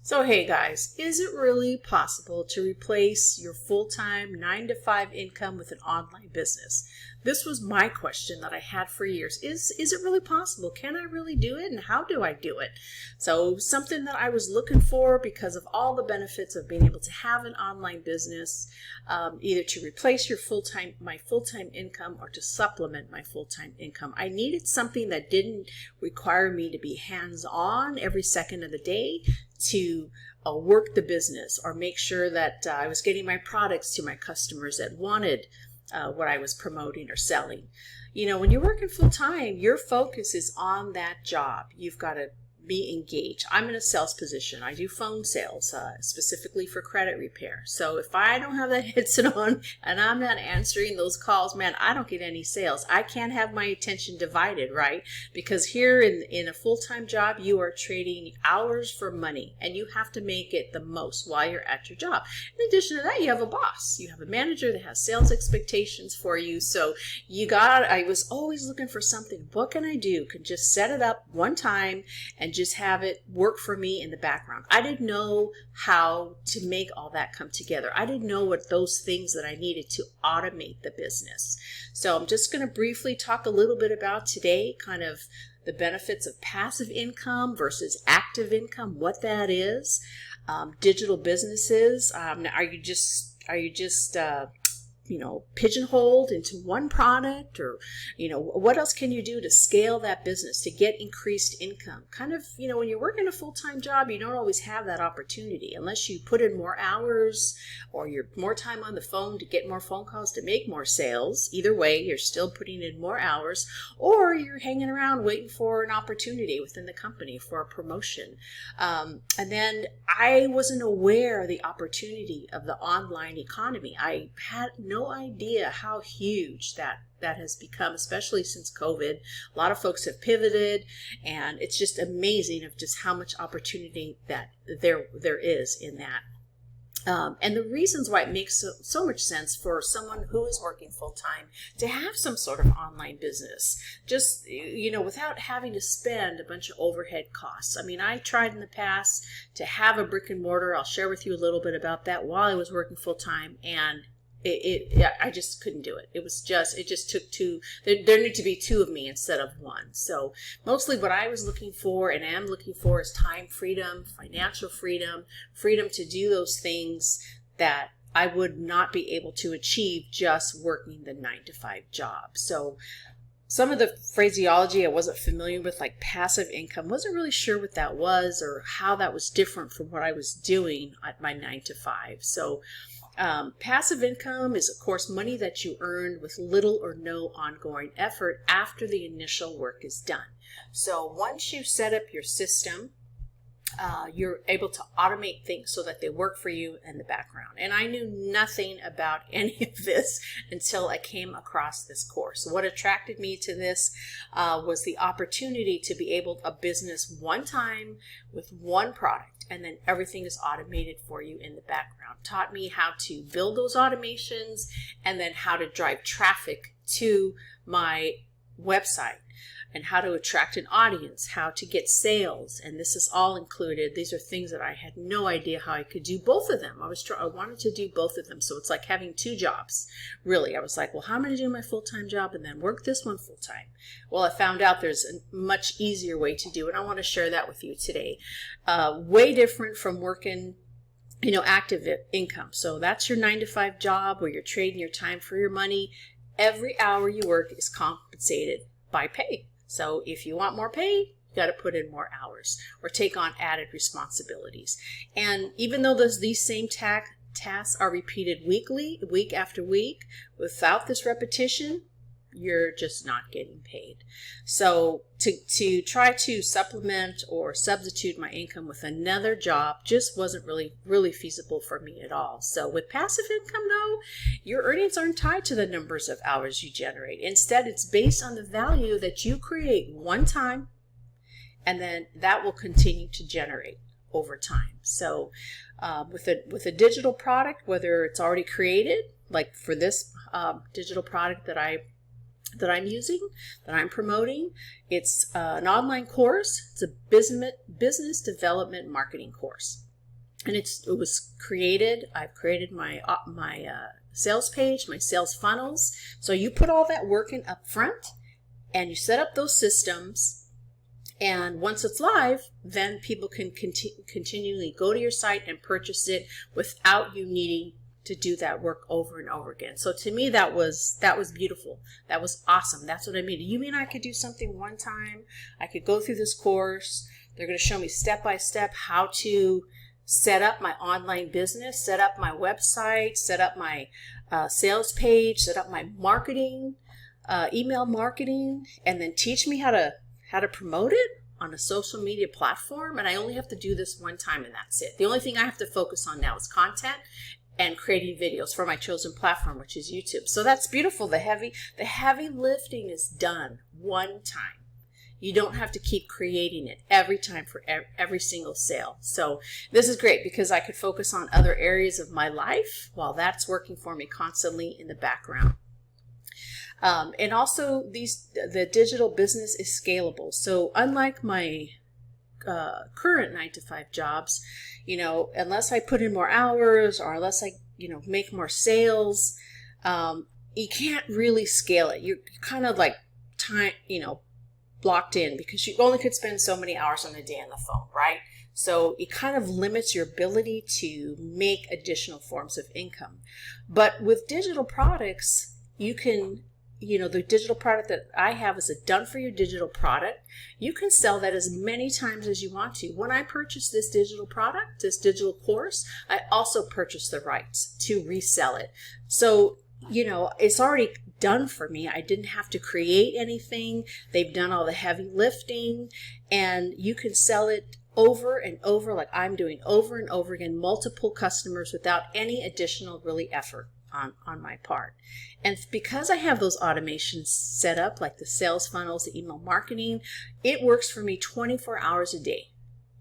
So hey guys, is it really possible to replace your full-time 9 to 5 income with an online business? This was my question that I had for years. Is it really possible? Can I really do it? And how do I do it? So something that I was looking for because of all the benefits of being able to have an online business, either to replace my full-time income or to supplement my full-time income. I needed something that didn't require me to be hands-on every second of the day to work the business or make sure that I was getting my products to my customers that wanted what I was promoting or selling. You know, when you're working full time, your focus is on that job. You've got to be engaged. I'm in a sales position. I do phone sales, specifically for credit repair. So if I don't have that headset on and I'm not answering those calls, man, I don't get any sales. I can't have my attention divided, right? Because here in a full-time job, you are trading hours for money and you have to make it the most while you're at your job. In addition to that, you have a boss. You have a manager that has sales expectations for you. So I was always looking for something. What can I do? Can just set it up one time and just have it work for me in the background. I didn't know how to make all that come together. I didn't know what those things that I needed to automate the business. So I'm just going to briefly talk a little bit about today, kind of the benefits of passive income versus active income, what that is, digital businesses. Are you just pigeonholed into one product, or, what else can you do to scale that business, to get increased income? Kind of, when you're working a full-time job, you don't always have that opportunity unless you put in more hours or you're more time on the phone to get more phone calls to make more sales. Either way, you're still putting in more hours, or you're hanging around waiting for an opportunity within the company for a promotion. And then I wasn't aware of the opportunity of the online economy. I had no idea how huge that has become, especially since COVID. A lot of folks have pivoted, and it's just amazing of just how much opportunity that there is in that. And the reasons why it makes so much sense for someone who is working full-time to have some sort of online business, just, without having to spend a bunch of overhead costs. I mean, I tried in the past to have a brick and mortar. I'll share with you a little bit about that while I was working full-time, and I just couldn't do it. It just took two. There need to be two of me instead of one. So mostly what I was looking for and am looking for is time freedom, financial freedom, freedom to do those things that I would not be able to achieve just working the 9 to 5 job. So some of the phraseology I wasn't familiar with, like passive income, wasn't really sure what that was or how that was different from what I was doing at my 9 to 5. So passive income is, of course, money that you earn with little or no ongoing effort after the initial work is done. So once you set up your system, you're able to automate things so that they work for you in the background. And I knew nothing about any of this until I came across this course. What attracted me to this was the opportunity to be able a business one time with one product, and then everything is automated for you in the background. Taught me how to build those automations and then how to drive traffic to my website, and how to attract an audience, how to get sales. And this is all included. These are things that I had no idea how I could do both of them. I wanted to do both of them. So it's like having two jobs. Really, I was like, well, how am I going to do my full-time job and then work this one full-time? Well, I found out there's a much easier way to do it. I want to share that with you today. Way different from working active income. So that's your 9 to 5 job where you're trading your time for your money. Every hour you work is compensated by pay. So if you want more pay, you got to put in more hours or take on added responsibilities. And even though these same tasks are repeated weekly, week after week, without this repetition, you're just not getting paid. So to try to supplement or substitute my income with another job just wasn't really feasible for me at all. So with passive income, though, your earnings aren't tied to the numbers of hours you generate. Instead, it's based on the value that you create one time, and then that will continue to generate over time. So with a digital product, whether it's already created, like for this digital product that I'm using, that I'm promoting, it's an online course. It's a business development marketing course. And it was created. I've created my sales page, my sales funnels. So you put all that work in up front, and you set up those systems. And once it's live, then people can continually go to your site and purchase it without you needing to do that work over and over again. So to me, that was beautiful. That was awesome. That's what I mean. You mean I could do something one time? I could go through this course. They're going to show me step by step how to set up my online business, set up my website, set up my sales page, set up my marketing, email marketing, and then teach me how to promote it on a social media platform. And I only have to do this one time, and that's it. The only thing I have to focus on now is content and creating videos for my chosen platform, which is YouTube. So that's beautiful. The heavy lifting is done one time. You don't have to keep creating it every time for every single sale. So this is great because I could focus on other areas of my life while that's working for me constantly in the background. And also the digital business is scalable. So unlike my current 9-to-5 jobs, unless I put in more hours or unless I, make more sales, you can't really scale it. You're kind of like time, blocked in because you only could spend so many hours on a day on the phone, right? So it kind of limits your ability to make additional forms of income. But with digital products, you can, the digital product that I have is a done-for-you digital product. You can sell that as many times as you want to. When I purchased this digital product, this digital course, I also purchased the rights to resell it. So, it's already done for me. I didn't have to create anything. They've done all the heavy lifting, and you can sell it over and over like I'm doing over and over again, multiple customers without any additional really effort on my part. And because I have those automations set up, like the sales funnels, the email marketing, it works for me 24 hours a day.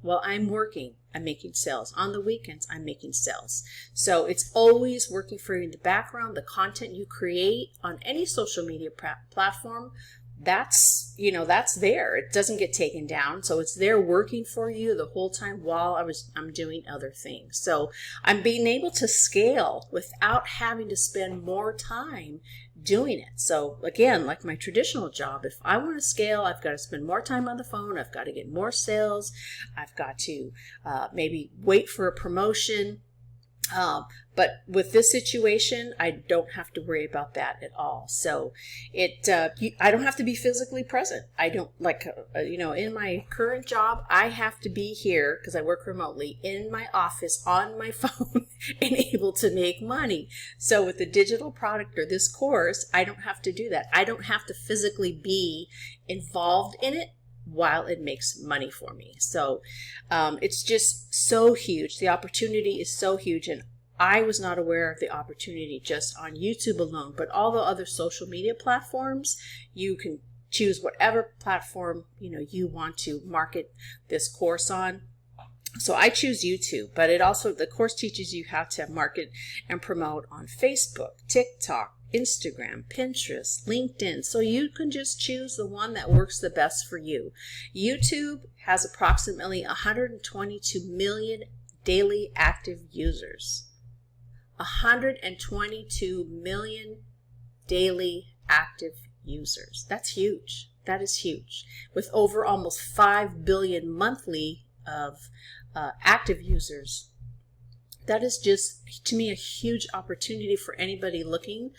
While I'm working, I'm making sales. On the weekends, I'm making sales. So it's always working for you in the background. The content you create on any social media platform, that's there. It doesn't get taken down. So it's there working for you the whole time while I'm doing other things. So I'm being able to scale without having to spend more time doing it. So again, like my traditional job, if I want to scale, I've got to spend more time on the phone. I've got to get more sales. I've got to maybe wait for a promotion. But with this situation, I don't have to worry about that at all. So I don't have to be physically present. I don't in my current job, I have to be here because I work remotely in my office on my phone and able to make money. So with the digital product or this course, I don't have to do that. I don't have to physically be involved in it while it makes money for me. So it's just so huge. The opportunity is so huge, and I was not aware of the opportunity just on YouTube alone, but all the other social media platforms, you can choose whatever platform you want to market this course on. So I choose YouTube, but the course teaches you how to market and promote on Facebook, TikTok, Instagram, Pinterest, LinkedIn. So you can just choose the one that works the best for you. YouTube has approximately 122 million daily active users. 122 million daily active users. That's huge. That is huge. With over almost 5 billion monthly of active users. That is just, to me, a huge opportunity for anybody looking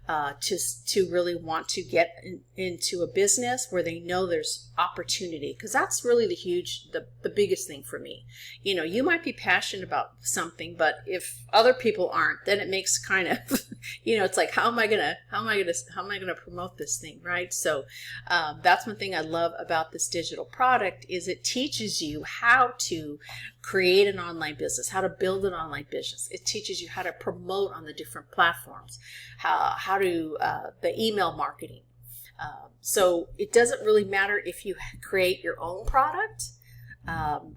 to really want to get into a business where they know there's opportunity, because that's really the biggest thing for me. You might be passionate about something, but if other people aren't, then it makes kind of, it's like, how am I gonna promote this thing, right? So that's one thing I love about this digital product is it teaches you how to create an online business, how to build an online business. It teaches you how to promote on the different platforms, how to the email marketing. So it doesn't really matter if you create your own product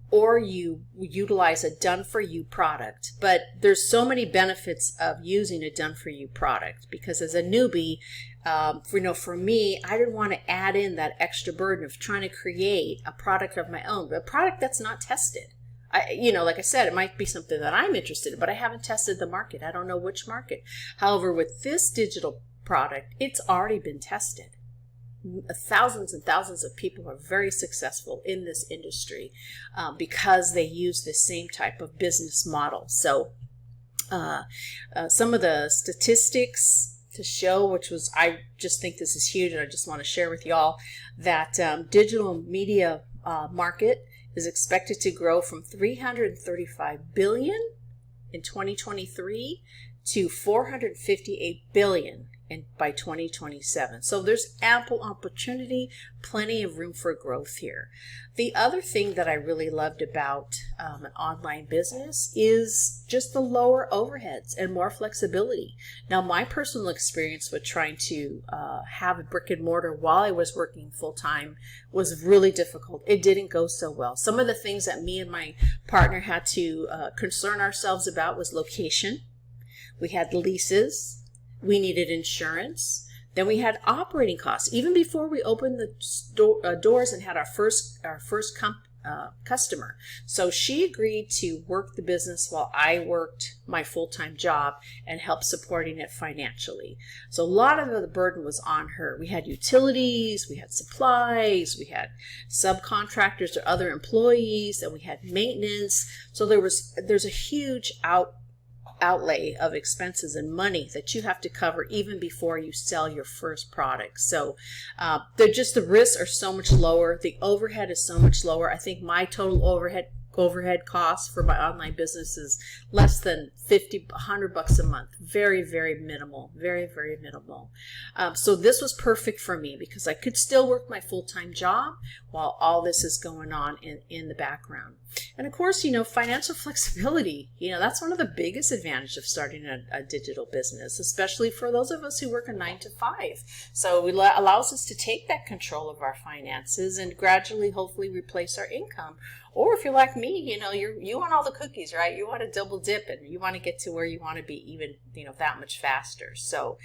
or you utilize a done-for-you product. But there's so many benefits of using a done-for-you product, because as a newbie, for me, I didn't want to add in that extra burden of trying to create a product of my own, a product that's not tested. like I said, it might be something that I'm interested in, but I haven't tested the market. I don't know which market. However, with this digital product, it's already been tested. Thousands and thousands of people are very successful in this industry because they use the same type of business model. So some of the statistics to show, I just think this is huge, and I just want to share with y'all that digital media market is expected to grow from $335 billion in 2023 to $458 billion by 2027. So there's ample opportunity, plenty of room for growth here. The other thing that I really loved about an online business is just the lower overheads and more flexibility. Now, my personal experience with trying to have a brick and mortar while I was working full-time was really difficult. It didn't go so well. Some of the things that me and my partner had to concern ourselves about was location. We had leases. We needed insurance. Then we had operating costs. Even before we opened the doors and had our first customer. So she agreed to work the business while I worked my full-time job and help supporting it financially. So a lot of the burden was on her. We had utilities, we had supplies, we had subcontractors or other employees, and we had maintenance. So there's a huge outlay of expenses and money that you have to cover even before you sell your first product. So the risks are so much lower. The overhead is so much lower. I think my total overhead costs for my online business is less than $100 a month. Very, very minimal. Very, very minimal. So this was perfect for me because I could still work my full-time job while all this is going on in the background. And of course, financial flexibility, that's one of the biggest advantages of starting a digital business, especially for those of us who work a 9-to-5. So it allows us to take that control of our finances and gradually, hopefully, replace our income. Or if you're like me, you want all the cookies, right? You want to double dip and you want to get to where you want to be even, that much faster. So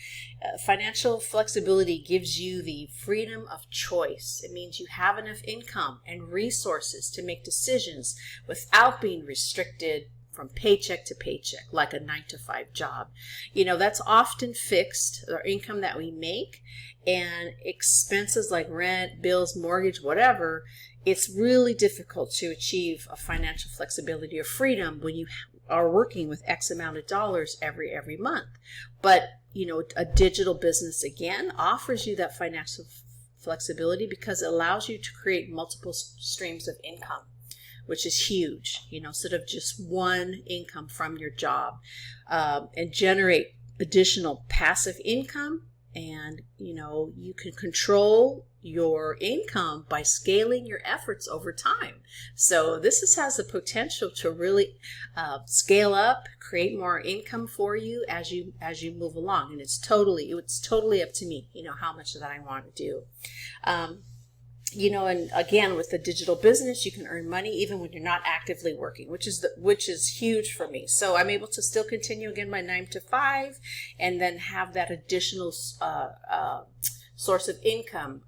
financial flexibility gives you the freedom of choice. It means you have enough income and resources to make decisions without being restricted from paycheck to paycheck, like a 9-to-5 job. That's often fixed, our income that we make, and expenses like rent, bills, mortgage, whatever. It's really difficult to achieve a financial flexibility or freedom when you are working with X amount of dollars every month. But, a digital business, again, offers you that financial flexibility because it allows you to create multiple streams of income, which is huge, instead of just one income from your job, and generate additional passive income. And, you can control your income by scaling your efforts over time. So this has the potential to really scale up, create more income for you as you move along. And it's totally up to me, how much that I want to do. And again, with the digital business, you can earn money even when you're not actively working, which is huge for me. So I'm able to still continue again my 9-to-5 and then have that additional source of income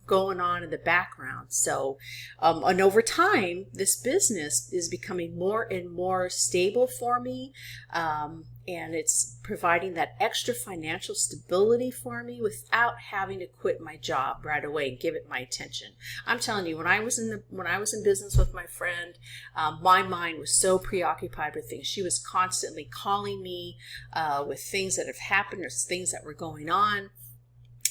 going on in the background. So, and over time, this business is becoming more and more stable for me. And it's providing that extra financial stability for me without having to quit my job right away and give it my attention. I'm telling you, when I was in business with my friend, my mind was so preoccupied with things. She was constantly calling me with things that have happened or things that were going on.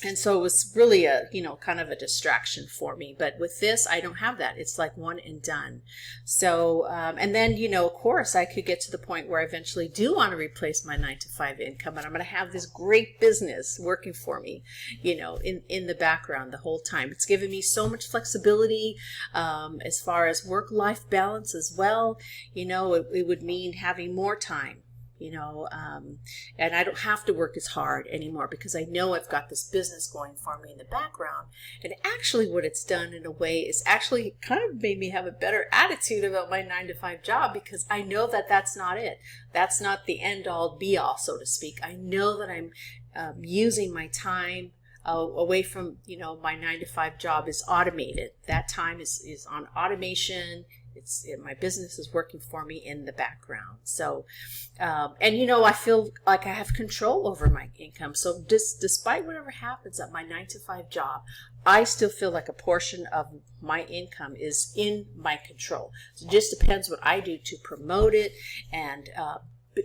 And so it was really a, kind of a distraction for me. But with this, I don't have that. It's like one and done. So, and then, of course, I could get to the point where I eventually do want to replace my 9-to-5 income. And I'm going to have this great business working for me, in the background the whole time. It's given me so much flexibility as far as work-life balance as well. It would mean having more time. And I don't have to work as hard anymore because I know I've got this business going for me in the background. And actually what it's done in a way is actually kind of made me have a better attitude about my 9-to-5 job because I know that that's not it. That's not the end all be all, so to speak. I know that I'm using my time away from, my 9-to-5 job is automated. That time is on automation. My business is working for me in the background. So, and I feel like I have control over my income. So despite whatever happens at my 9-to-5 job, I still feel like a portion of my income is in my control. So it just depends what I do to promote it and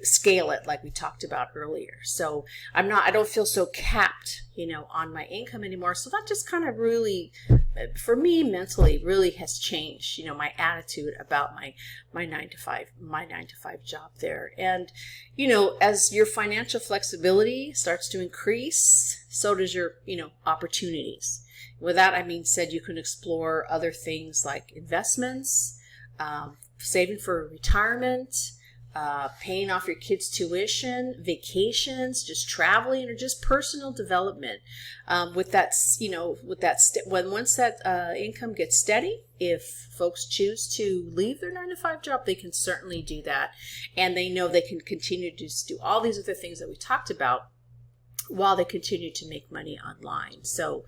scale it, like we talked about earlier. So I don't feel so capped, on my income anymore. So that just kind of really, for me mentally, really has changed, my attitude about my 9-to-5 job there. And, as your financial flexibility starts to increase, so does your, opportunities. With that, said you can explore other things like investments, saving for retirement, paying off your kids' tuition, vacations, just traveling, or just personal development. Once that income gets steady, if folks choose to leave their 9-to-5 job, they can certainly do that, and they know they can continue to do all these other things that we talked about while they continue to make money online. So,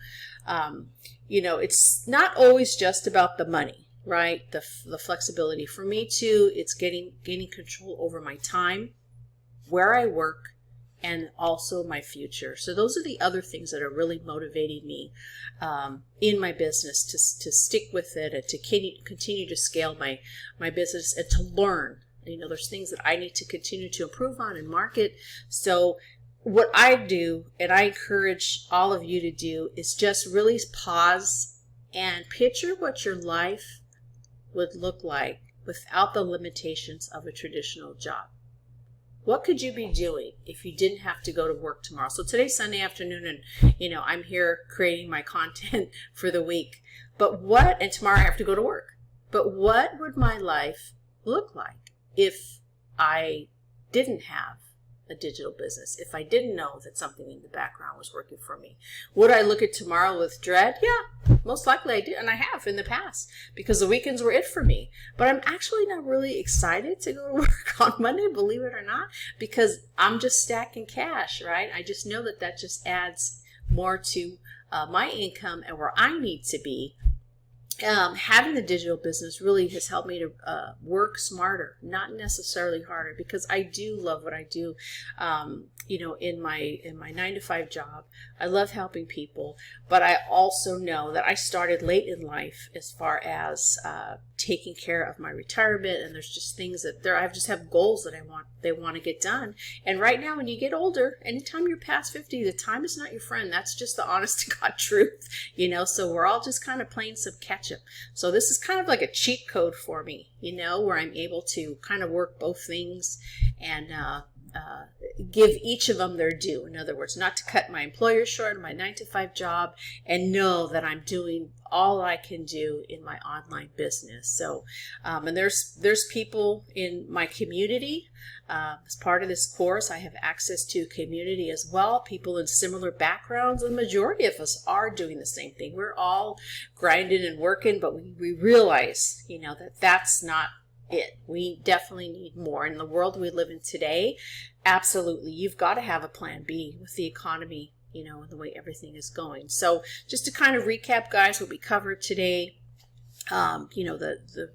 it's not always just about the money. Right? The flexibility. For me too, it's gaining control over my time, where I work, and also my future. So those are the other things that are really motivating me in my business to stick with it and to continue to scale my business and to learn. There's things that I need to continue to improve on and market. So what I do, and I encourage all of you to do, is just really pause and picture what your life would look like without the limitations of a traditional job. What could you be doing if you didn't have to go to work tomorrow? So today's Sunday afternoon, and I'm here creating my content for the week. And tomorrow I have to go to work. But what would my life look like if I didn't have a digital business, if I didn't know that something in the background was working for me? Would I look at tomorrow with dread? Yeah, most likely I do, and I have in the past, because the weekends were it for me. But I'm actually not really excited to go to work on Monday, believe it or not, because I'm just stacking cash, right? I just know that just adds more to my income and where I need to be. Having the digital business really has helped me to work smarter, not necessarily harder, because I do love what I do. In my 9-to-5 job, I love helping people, but I also know that I started late in life as far as taking care of my retirement, and there's just things that I just have goals that they want to get done. And right now, when you get older, anytime you're past 50, the time is not your friend. That's just the honest to God truth, so we're all just kind of playing some catch up. So this is kind of like a cheat code for me, where I'm able to kind of work both things and give each of them their due. In other words, not to cut my employer short in my 9-to-5 job, and know that I'm doing all I can do in my online business. So, and there's people in my community. As part of this course, I have access to community as well, people in similar backgrounds. The majority of us are doing the same thing. We're all grinding and working, but we realize, that's not it. We definitely need more. In the world we live in today, absolutely, you've got to have a plan B with the economy, and the way everything is going. So just to kind of recap, guys, what we covered today, the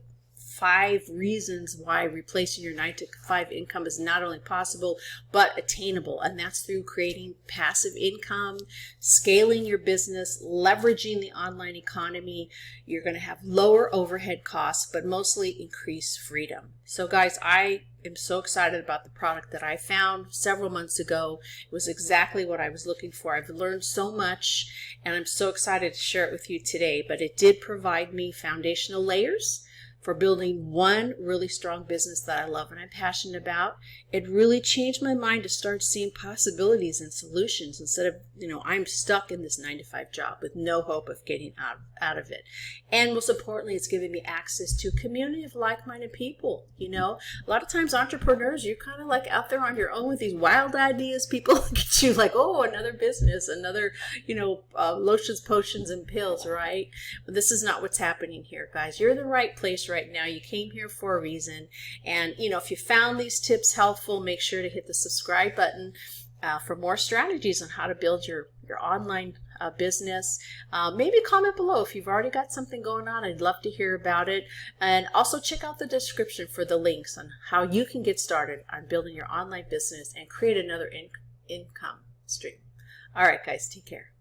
5 reasons why replacing your 9-to-5 income is not only possible, but attainable. And that's through creating passive income, scaling your business, leveraging the online economy. You're going to have lower overhead costs, but mostly increased freedom. So guys, I am so excited about the product that I found several months ago. It was exactly what I was looking for. I've learned so much, and I'm so excited to share it with you today. But it did provide me foundational layers for building one really strong business that I love and I'm passionate about. It really changed my mind to start seeing possibilities and solutions instead of, I'm stuck in this 9-to-5 job with no hope of getting out of it. And most importantly, it's given me access to a community of like-minded people. A lot of times entrepreneurs, you're kind of like out there on your own with these wild ideas. People look at you like, oh, another business, another, lotions, potions, and pills, right? But this is not what's happening here, guys. You're in the right place right now. You came here for a reason. And, if you found these tips helpful, make sure to hit the subscribe button for more strategies on how to build your online business. Maybe comment below if you've already got something going on. I'd love to hear about it. And also check out the description for the links on how you can get started on building your online business and create another income stream. All right, guys, take care.